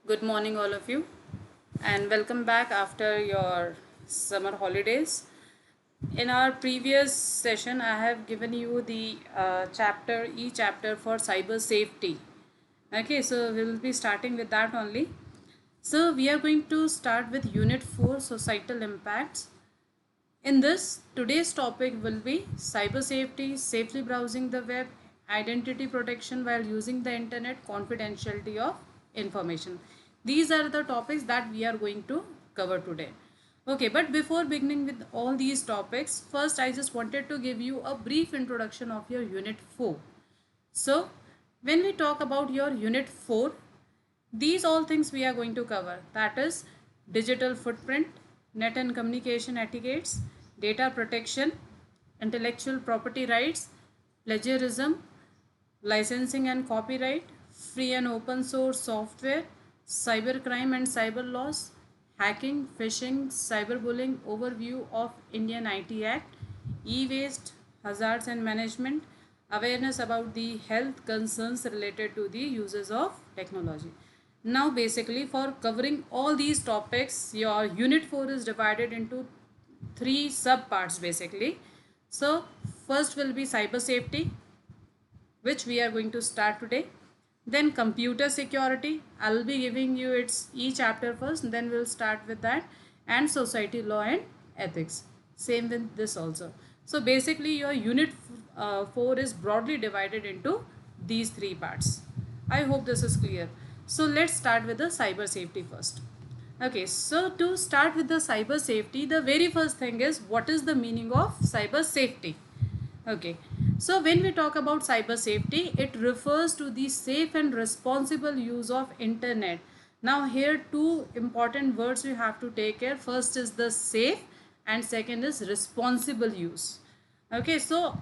Good morning, all of you, and welcome back after your summer holidays. In our previous session, I have given you the e chapter for cyber safety. Okay, so we will be starting with that only. So, we are going to start with Unit 4 Societal Impacts. In this, today's topic will be cyber safety, safely browsing the web, identity protection while using the internet, confidentiality of information. These are the topics that we are going to cover today. Okay, but before beginning with all these topics, first I just wanted to give you a brief introduction of your Unit 4. So, when we talk about your Unit 4, these all things we are going to cover, that is digital footprint, net and communication etiquettes, data protection, intellectual property rights, plagiarism, licensing and copyright, free and open source software, cybercrime and cyber laws, hacking, phishing, cyberbullying, overview of Indian IT Act, e-waste, hazards and management, awareness about the health concerns related to the uses of technology. Now basically for covering all these topics, your unit 4 is divided into three sub parts basically. So first will be cyber safety, which we are going to start today. Then computer security, I'll be giving you its chapter first, then we'll start with that. And society law and ethics, same with this also. So basically your unit 4 is broadly divided into these three parts. I hope this is clear. So let's start with the cyber safety first. Okay, so to start with the cyber safety, the very first thing is, what is the meaning of cyber safety? Okay, so when we talk about cyber safety, it refers to the safe and responsible use of internet. Now here two important words we have to take care. First is the safe and second is responsible use. Okay, so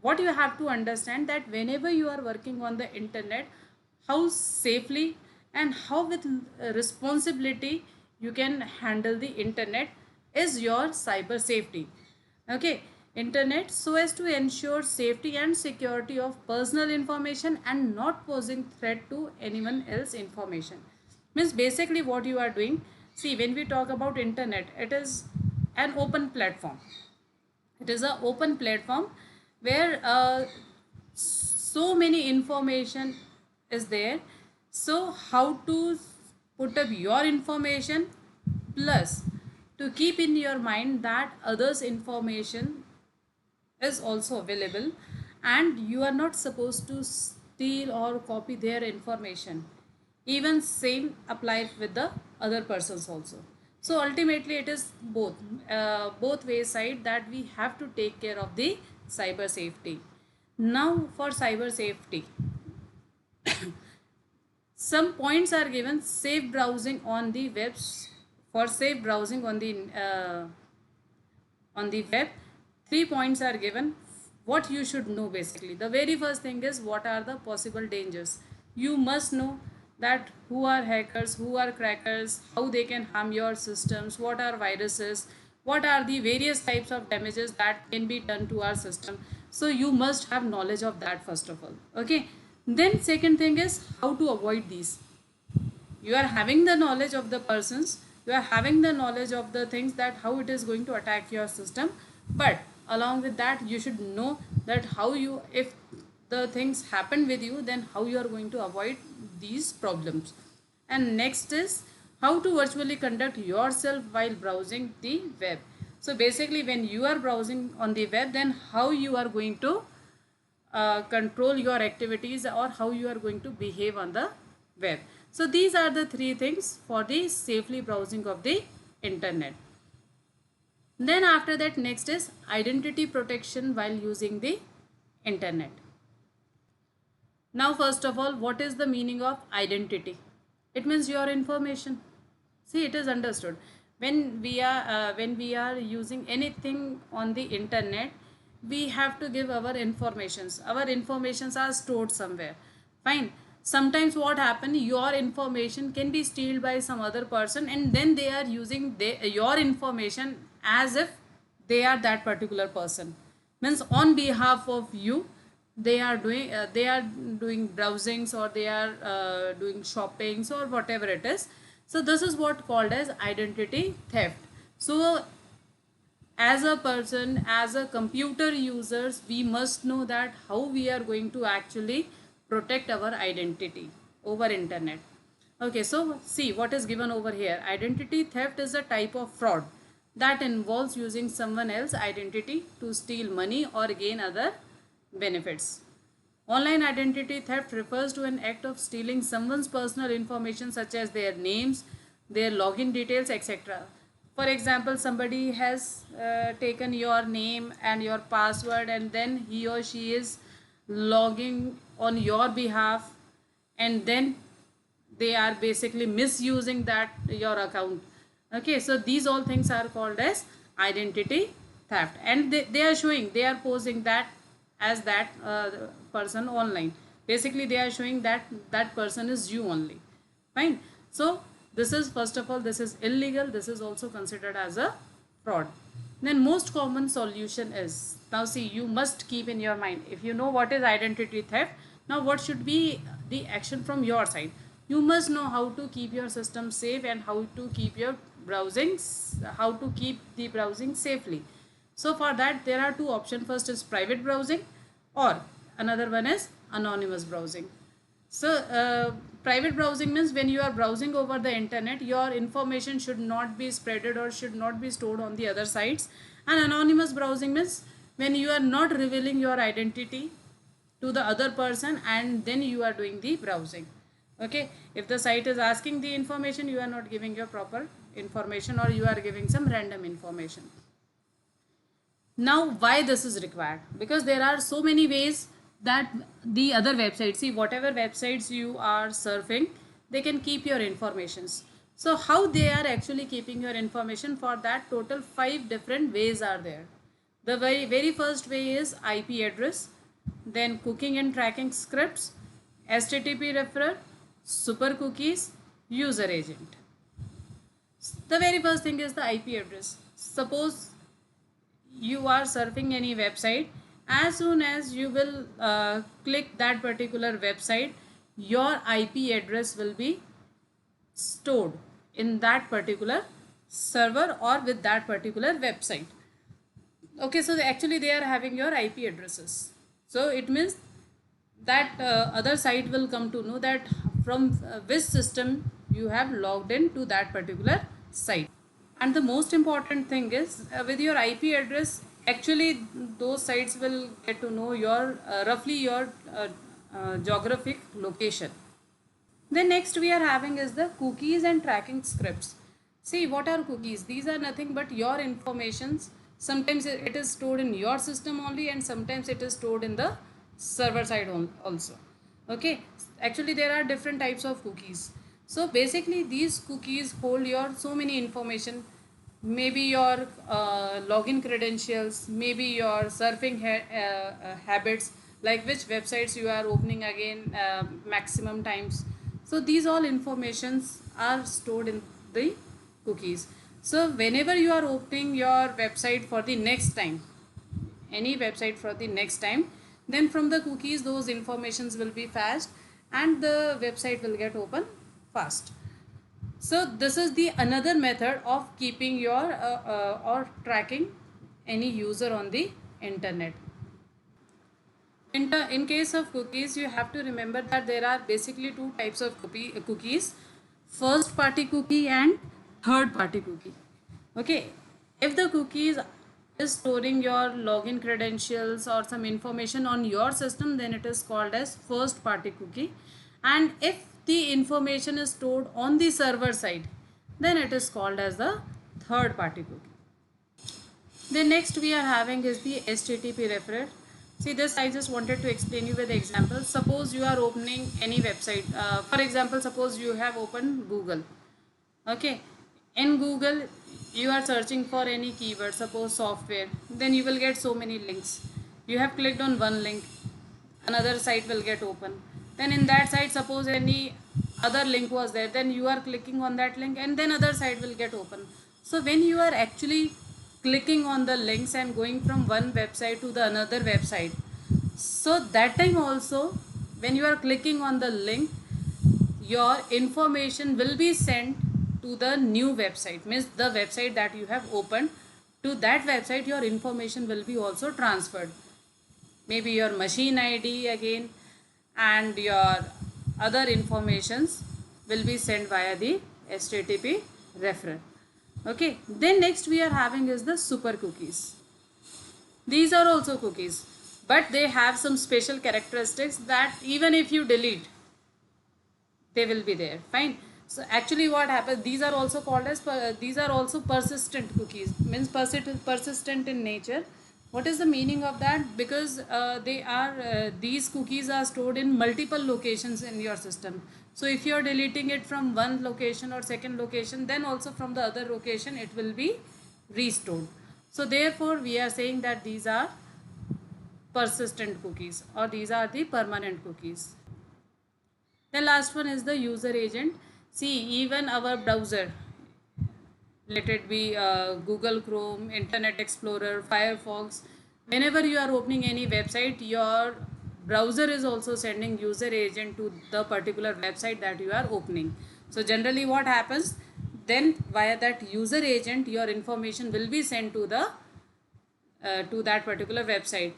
what you have to understand, that whenever you are working on the internet, how safely and how with responsibility you can handle the internet is your cyber safety. Okay, internet, so as to ensure safety and security of personal information and not posing threat to anyone else information. Means basically what you are doing, see, when we talk about internet, it is an open platform. It is an open platform where so many information is there. So how to put up your information, plus to keep in your mind that others information is also available, and you are not supposed to steal or copy their information. Even same applies with the other persons also. So ultimately it is both ways side that we have to take care of the cyber safety. Now for cyber safety, some points are given. Safe browsing on the webs, for safe browsing on the web, 3 points are given. What you should know, basically the very first thing is, what are the possible dangers. You must know that who are hackers, who are crackers, how they can harm your systems, what are viruses, what are the various types of damages that can be done to our system. So you must have knowledge of that first of all. Okay, then second thing is how to avoid these. You are having the knowledge of the persons, you are having the knowledge of the things, that how it is going to attack your system, but along with that you should know that how you, if the things happen with you, then how you are going to avoid these problems. And next is how to virtually conduct yourself while browsing the web. So basically when you are browsing on the web, then how you are going to control your activities, or how you are going to behave on the web. So these are the three things for the safely browsing of the internet. Then after that, next is identity protection while using the internet. Now first of all, what is the meaning of identity? It means your information. See, it is understood. When we are using anything on the internet, we have to give our informations. Our informations are stored somewhere. Fine. Sometimes what happen, your information can be stolen by some other person, and then they are using your information as if they are that particular person. Means on behalf of you, they are doing browsings, or they are doing shoppings, or whatever it is. So this is what called as identity theft. So as a person, as a computer users, we must know that how we are going to actually protect our identity over internet. Okay, so see what is given over here. Identity theft is a type of fraud that involves using someone else's identity to steal money or gain other benefits. Online identity theft refers to an act of stealing someone's personal information such as their names, their login details, etc. For example, somebody has taken your name and your password, and then he or she is logging on your behalf, and then they are basically misusing that your account. Okay, so these all things are called as identity theft, and they are showing, they are posing that as that person online. Basically they are showing that that person is you only. Fine. So this is, first of all, this is illegal. This is also considered as a fraud. Then most common solution is, now see, you must keep in your mind, if you know what is identity theft, now what should be the action from your side. You must know how to keep your system safe and how to keep your browsing, how to keep the browsing safely. So for that there are two options. First is private browsing, or another one is anonymous browsing. So private browsing means when you are browsing over the internet, your information should not be spreaded or should not be stored on the other sites. And anonymous browsing means when you are not revealing your identity to the other person and then you are doing the browsing. Okay, if the site is asking the information, you are not giving your proper information, or you are giving some random information. Now why this is required? Because there are so many ways that the other websites, see, whatever websites you are surfing, they can keep your informations. So how they are actually keeping your information? For that, total 5 different ways are there. The very first way is IP address, then cooking and tracking scripts, HTTP referrer, super cookies, user agent. The very first thing is the IP address. Suppose you are surfing any website, as soon as you will click that particular website, your IP address will be stored in that particular server or with that particular website. Okay, so actually they are having your IP addresses. So it means that other site will come to know that from which system you have logged in to that particular site. And the most important thing is with your IP address, actually those sites will get to know your roughly your geographic location. Then next we are having is the cookies and tracking scripts. See, what are cookies? These are nothing but your informations. Sometimes it is stored in your system only, and sometimes it is stored in the server side also. Okay, actually there are different types of cookies. So basically these cookies hold your so many information, maybe your login credentials, maybe your surfing habits, like which websites you are opening again maximum times. So these all informations are stored in the cookies. So whenever you are opening your website for the next time, any website for the next time, then from the cookies those informations will be fetched and the website will get open fast. So this is the another method of keeping your or tracking any user on the internet. In case of cookies, you have to remember that there are basically two types of cookies: first party cookie and third party cookie. Okay, if the cookies is storing your login credentials or some information on your system, then it is called as first party cookie. And if the information is stored on the server side, then it is called as the third party cookie. Then next we are having is the HTTP referrer. See, this I just wanted to explain you with examples. Suppose you are opening any website. For example, suppose you have opened Google. Okay, in Google you are searching for any keyword, suppose software, then you will get so many links. You have clicked on one link, another site will get open. Then in that site, suppose any other link was there, then you are clicking on that link and then other site will get open. So when you are actually clicking on the links and going from one website to the another website, So that time also, when you are clicking on the link, your information will be sent to the new website, means the website that you have opened. To that website your information will be also transferred, maybe your machine id again, and your other informations will be sent via the http referer. Okay, then next we are having is the super cookies. These are also cookies, but they have some special characteristics that even if you delete, they will be there. Fine. So actually what happens, these are also called as these are also persistent cookies, means persistent in nature. What is the meaning of that? Because they are these cookies are stored in multiple locations in your system. So if you are deleting it from one location or second location, then also from the other location it will be restored. So therefore we are saying that these are persistent cookies, or these are the permanent cookies. The last one is the user agent. See, even our browser, let it be Google Chrome, Internet Explorer, Firefox, whenever you are opening any website, your browser is also sending user agent to the particular website that you are opening. So generally what happens, then via that user agent your information will be sent to that particular website.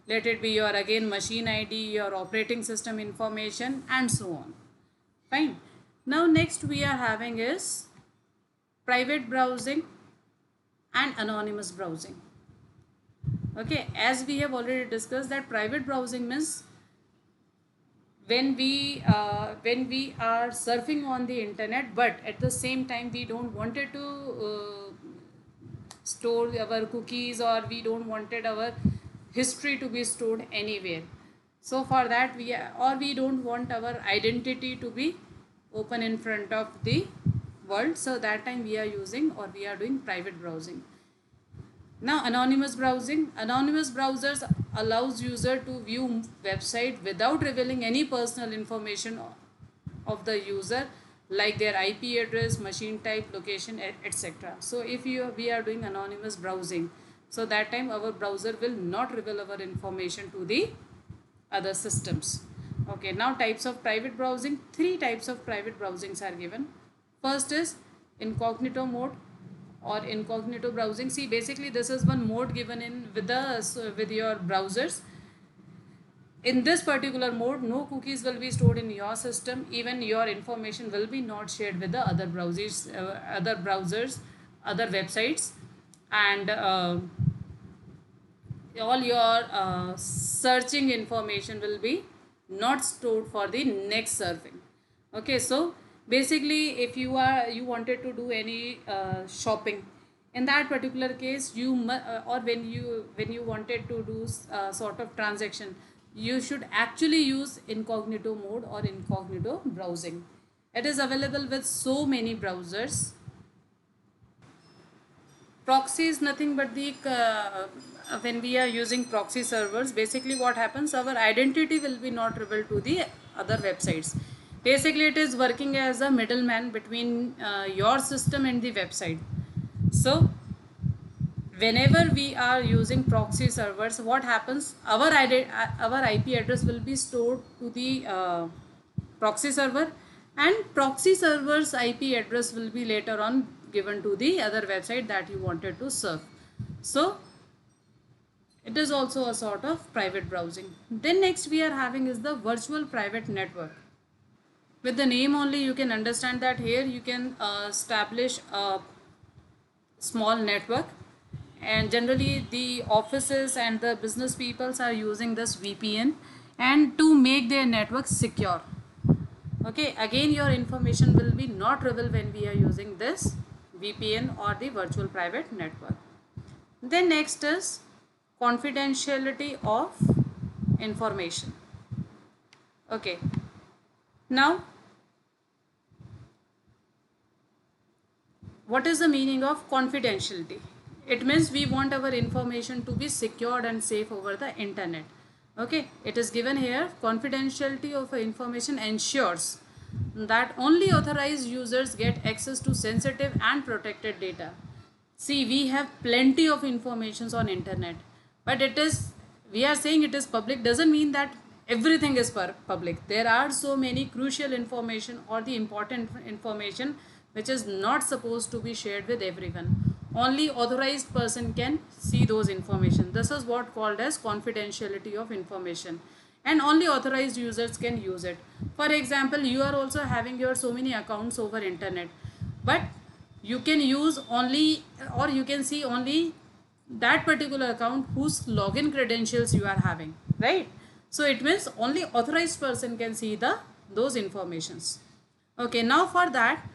Let it be your again machine id, your operating system information, and so on. Fine. Now next we are having is private browsing and anonymous browsing. Okay, as we have already discussed that private browsing means when we are surfing on the internet, but at the same time we don't wanted to store our cookies, or we don't wanted our history to be stored anywhere. So for that we don't want our identity to be open in front of the world. So that time we are using, or we are doing private browsing. Now anonymous browsing. Anonymous browsers allows user to view website without revealing any personal information of the user, like their IP address, machine type, location, etc. So if we are doing anonymous browsing, so that time our browser will not reveal our information to the other systems. Okay, now types of private browsing. Three types of private browsings are given. First is incognito mode or incognito browsing. See, basically this is one mode given in with your browsers. In this particular mode, no cookies will be stored in your system. Even your information will be not shared with the other browsers, other websites, and all your searching information will be not stored for the next surfing. Okay, so basically if you wanted to do any shopping, in that particular case or when you wanted to do sort of transaction, you should actually use incognito mode or incognito browsing. It is available with so many browsers. Proxy is nothing but the when we are using proxy servers, basically what happens, our identity will be not revealed to the other websites. Basically it is working as a middleman between your system and the website. So whenever we are using proxy servers, what happens, our IP address will be stored to the proxy server, and proxy server's IP address will be later on given to the other website that you wanted to serve. So it is also a sort of private browsing. Then next we are having is the virtual private network. With the name only you can understand that here you can establish a small network, and generally the offices and the business peoples are using this VPN and to make their network secure. Okay, again your information will be not revealed when we are using this VPN or the virtual private network. Then next is confidentiality of information. Okay, now what is the meaning of confidentiality? It means we want our information to be secured and safe over the internet. Okay, it is given here, confidentiality of information ensures that only authorized users get access to sensitive and protected data. See, we have plenty of informations on internet, but it is we are saying it is public doesn't mean that everything is public. There are so many crucial information or the important information which is not supposed to be shared with everyone. Only authorized person can see those information. This is what called as confidentiality of information, and only authorized users can use it. For example, you are also having your so many accounts over internet, but you can use only, or you can see only that particular account whose login credentials you are having, right? So it means only authorized person can see the those informations. Okay, now for that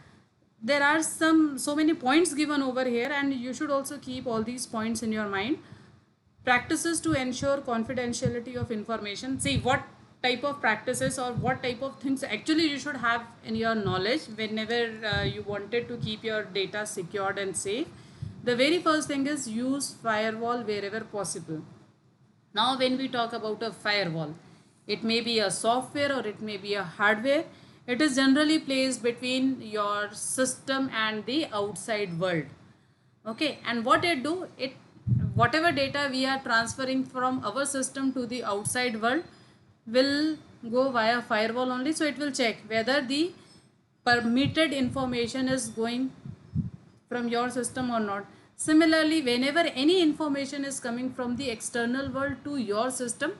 there are some so many points given over here, and you should also keep all these points in your mind. Practices to ensure confidentiality of information. See what type of practices or what type of things actually you should have in your knowledge whenever you wanted to keep your data secured and safe. The very first thing is use firewall wherever possible. Now when we talk about a firewall, it may be a software or it may be a hardware. It is generally placed between your system and the outside world. Okay, and what it do, it whatever data we are transferring from our system to the outside world will go via firewall only. So it will check whether the permitted information is going from your system or not. Similarly, whenever any information is coming from the external world to your system,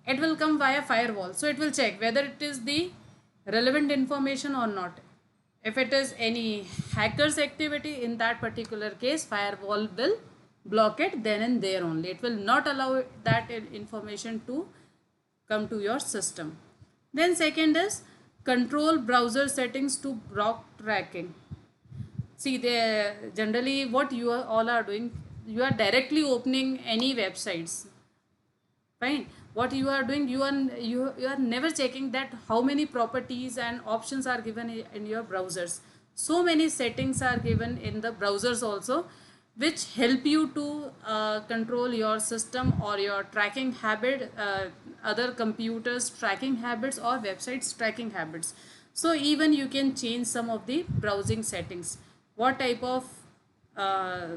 it will come via firewall. So it will check whether it is the relevant information or not. If it is any hackers activity, in that particular case firewall will block it then and there only. It will not allow that information to come to your system. Then second is control browser settings to block tracking. See, they generally what you all are doing, you are directly opening any websites, fine. What you are doing, you are never checking that how many properties and options are given in your browsers. So many settings are given in the browsers also, which help you to control your system or your tracking habit, other computers tracking habits or websites tracking habits. So even you can change some of the browsing settings, what type of uh,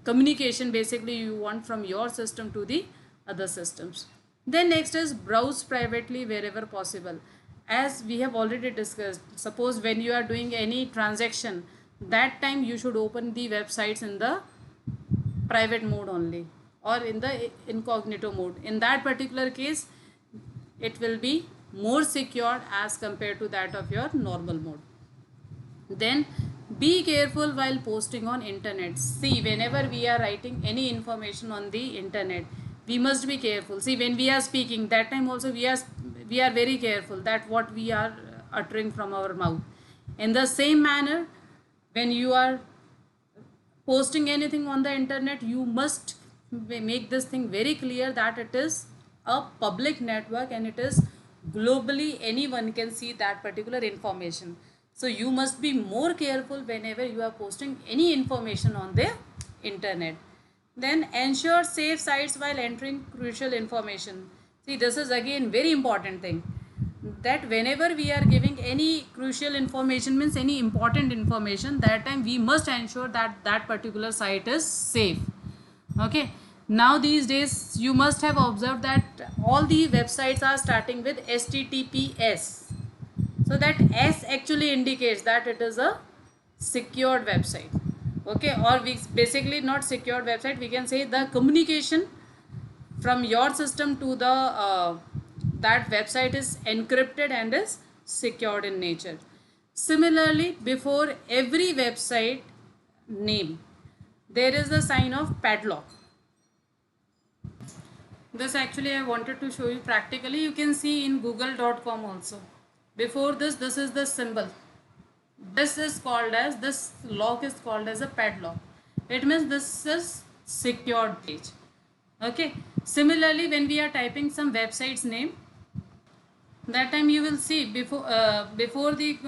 communication basically you want from your system to the other systems. Then next is browse privately wherever possible. As we have already discussed, suppose when you are doing any transaction, that time you should open the websites in the private mode only or in the incognito mode. In that particular case, it will be more secured as compared to that of your normal mode. Then be careful while posting on internet. See, whenever we are writing any information on the internet, we must be careful. See, when we are speaking, that time also we are very careful that what we are uttering from our mouth. In the same manner, when you are posting anything on the internet, you must make this thing very clear that it is a public network and it is globally anyone can see that particular information. So you must be more careful whenever you are posting any information on the internet. Then ensure safe sites while entering crucial information. See, this is again very important thing, that whenever we are giving any crucial information, means any important information, that time we must ensure that that particular site is safe. Okay, now these days you must have observed that all the websites are starting with https. So that S actually indicates that it is a secured website. Okay, or we basically not secured website, we can say the communication from your system to the that website is encrypted and is secured in nature. Similarly, before every website name there is the sign of padlock. This actually I wanted to show you practically. You can see in google.com also. Before this is the symbol. This is called as, this lock is called as a padlock. It means this is secured page. Okay. Similarly, when we are typing some website's name, that time you will see before the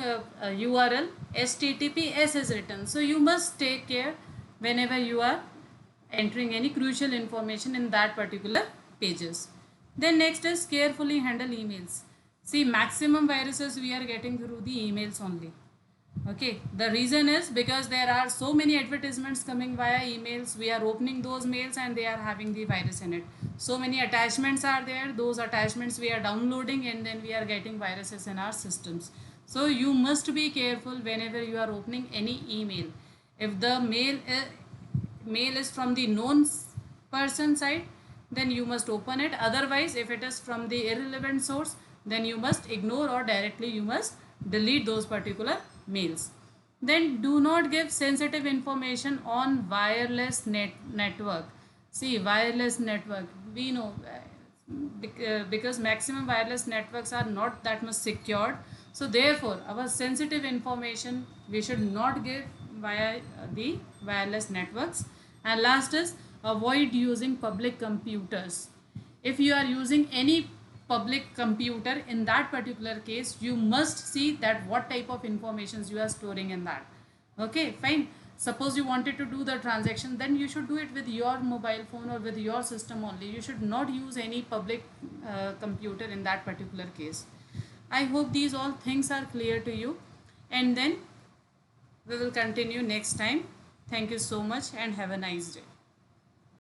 URL HTTPS is written. So you must take care whenever you are entering any crucial information in that particular pages. Then next is carefully handle emails. See, maximum viruses we are getting through the emails only. Okay, the reason is because there are so many advertisements coming via emails. We are opening those mails and they are having the virus in it. so many attachments are there, those attachments we are downloading and then we are getting viruses in our systems. So you must be careful whenever you are opening any email. If the mail is from the known person side, then you must open it. Otherwise, if it is from the irrelevant source, then you must ignore or directly you must delete those particular mails. Then do not give sensitive information on wireless network. See, wireless network, we know because maximum wireless networks are not that much secured. So therefore, our sensitive information we should not give via the wireless networks. And last is avoid using public computers. If you are using any public computer, in that particular case you must see that what type of informations you are storing in that. Okay, fine. Suppose you wanted to do the transaction, then you should do it with your mobile phone or with your system only. You should not use any public computer in that particular case. I hope these all things are clear to you, and then we will continue next time. Thank you so much and have a nice day.